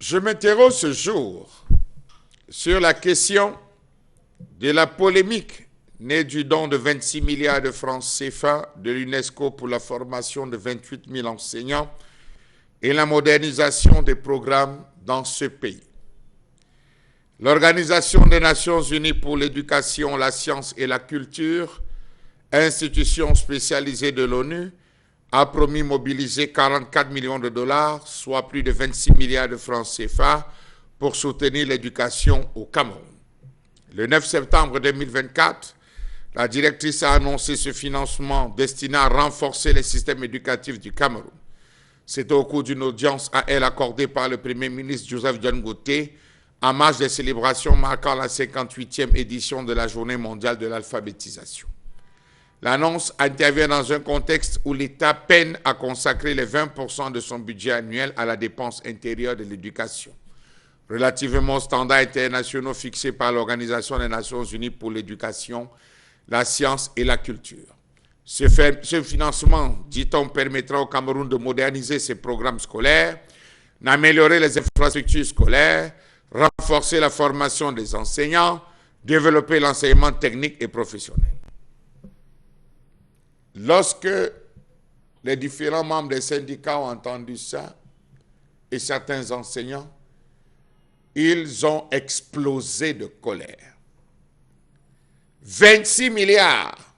Je m'interroge ce jour sur la question de la polémique née du don de 26 milliards de francs CFA de l'UNESCO pour la formation de 28 000 enseignants et la modernisation des programmes dans ce pays. L'Organisation des Nations Unies pour l'éducation, la science et la culture, institution spécialisée de l'ONU, a promis mobiliser 44 millions de dollars, soit plus de 26 milliards de francs CFA, pour soutenir l'éducation au Cameroun. Le 9 septembre 2024, la directrice a annoncé ce financement destiné à renforcer les systèmes éducatifs du Cameroun. C'était au cours d'une audience à elle accordée par le Premier ministre Joseph Dione-Gauthier en marge des célébrations marquant la 58e édition de la Journée mondiale de l'alphabétisation. L'annonce intervient dans un contexte où l'État peine à consacrer les 20% de son budget annuel à la dépense intérieure de l'éducation. Relativement aux standards internationaux fixés par l'Organisation des Nations Unies pour l'éducation, la science et la culture. Ce financement, dit-on, permettra au Cameroun de moderniser ses programmes scolaires, d'améliorer les infrastructures scolaires, renforcer la formation des enseignants, développer l'enseignement technique et professionnel. Lorsque les différents membres des syndicats ont entendu ça, et certains enseignants, ils ont explosé de colère. 26 milliards,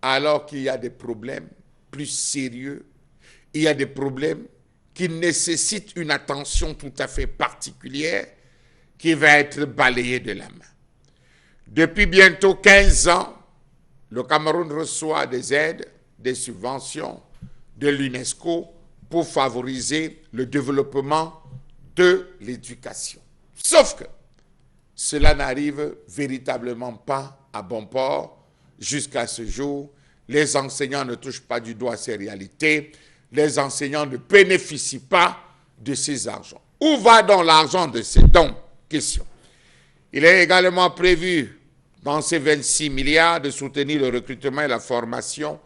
alors qu'il y a des problèmes plus sérieux, il y a des problèmes qui nécessitent une attention tout à fait particulière qui va être balayée de la main. Depuis bientôt 15 ans, le Cameroun reçoit des aides, des subventions de l'UNESCO pour favoriser le développement de l'éducation. Sauf que cela n'arrive véritablement pas à bon port. Jusqu'à ce jour, les enseignants ne touchent pas du doigt ces réalités. Les enseignants ne bénéficient pas de ces argents. Où va donc l'argent de ces dons? Question. Il est également prévu dans ces 26 milliards de soutenir le recrutement et la formation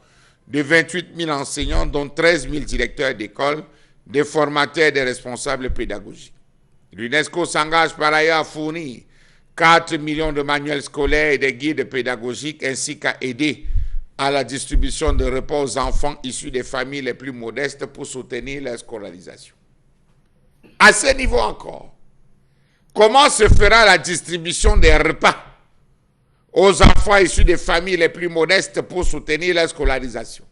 de 28 000 enseignants, dont 13 000 directeurs d'école, des formateurs et des responsables pédagogiques. L'UNESCO s'engage par ailleurs à fournir 4 millions de manuels scolaires et des guides pédagogiques, ainsi qu'à aider à la distribution de repas aux enfants issus des familles les plus modestes pour soutenir leur scolarisation. À ce niveau encore, comment se fera la distribution des repas aux enfants issus des familles les plus modestes pour soutenir leur scolarisation?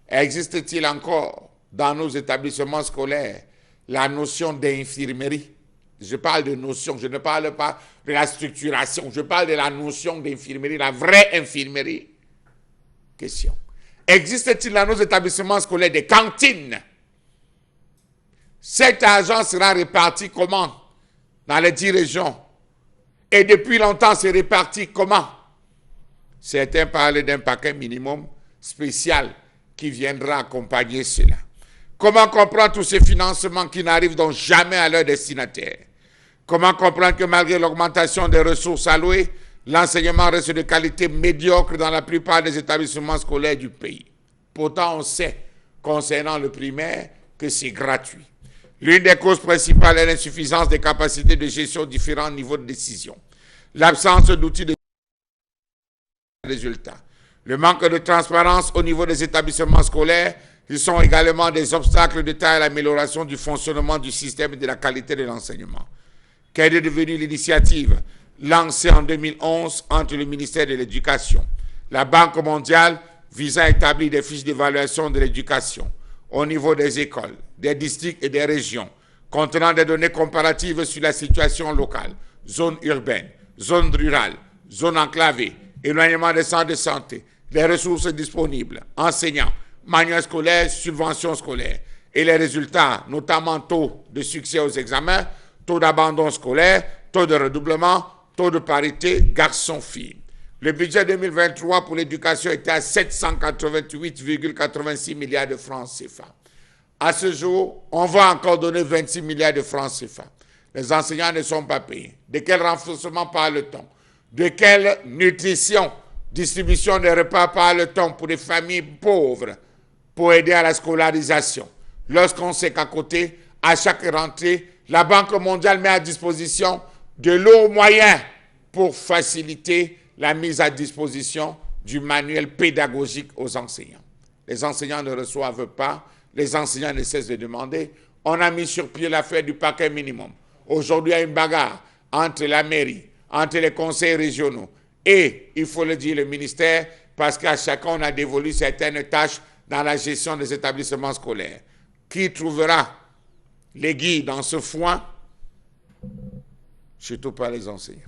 Existe-t-il encore dans nos établissements scolaires la notion d'infirmerie? Je parle de notion, je ne parle pas de la structuration, je parle de la notion d'infirmerie, la vraie infirmerie. Question. Existe-t-il dans nos établissements scolaires des cantines? Cet argent sera réparti comment dans les 10 régions? Et depuis longtemps, c'est réparti comment? Certains parlent d'un paquet minimum spécial qui viendra accompagner cela. Comment comprendre tous ces financements qui n'arrivent donc jamais à leur destinataire? Comment comprendre que malgré l'augmentation des ressources allouées, l'enseignement reste de qualité médiocre dans la plupart des établissements scolaires du pays? Pourtant, on sait, concernant le primaire, que c'est gratuit. L'une des causes principales est l'insuffisance des capacités de gestion aux différents niveaux de décision. L'absence d'outils de résultats. Le manque de transparence au niveau des établissements scolaires, qui sont également des obstacles de taille à l'amélioration du fonctionnement du système et de la qualité de l'enseignement. Quelle est devenue l'initiative lancée en 2011 entre le ministère de l'Éducation, la Banque mondiale visant à établir des fiches d'évaluation de l'éducation au niveau des écoles, des districts et des régions, contenant des données comparatives sur la situation locale, zones urbaines, zones rurales, zones enclavées, éloignement des centres de santé, les ressources disponibles, enseignants, manuels scolaires, subventions scolaires et les résultats, notamment taux de succès aux examens, taux d'abandon scolaire, taux de redoublement, taux de parité garçons-filles. Le budget 2023 pour l'éducation était à 788,86 milliards de francs CFA. À ce jour, on va encore donner 26 milliards de francs CFA. Les enseignants ne sont pas payés. De quel renforcement parle-t-on? De quelle nutrition, distribution des repas parle-t-on pour des familles pauvres, pour aider à la scolarisation? Lorsqu'on sait qu'à côté, à chaque rentrée, la Banque mondiale met à disposition de lourds moyens pour faciliter la mise à disposition du manuel pédagogique aux enseignants. Les enseignants ne reçoivent pas, les enseignants ne cessent de demander. On a mis sur pied l'affaire du paquet minimum. Aujourd'hui, il y a une bagarre entre la mairie, entre les conseils régionaux et, il faut le dire, le ministère, parce qu'à chacun, on a dévolu certaines tâches dans la gestion des établissements scolaires. Qui trouvera l'aiguille dans ce foin? Surtout pas les enseignants.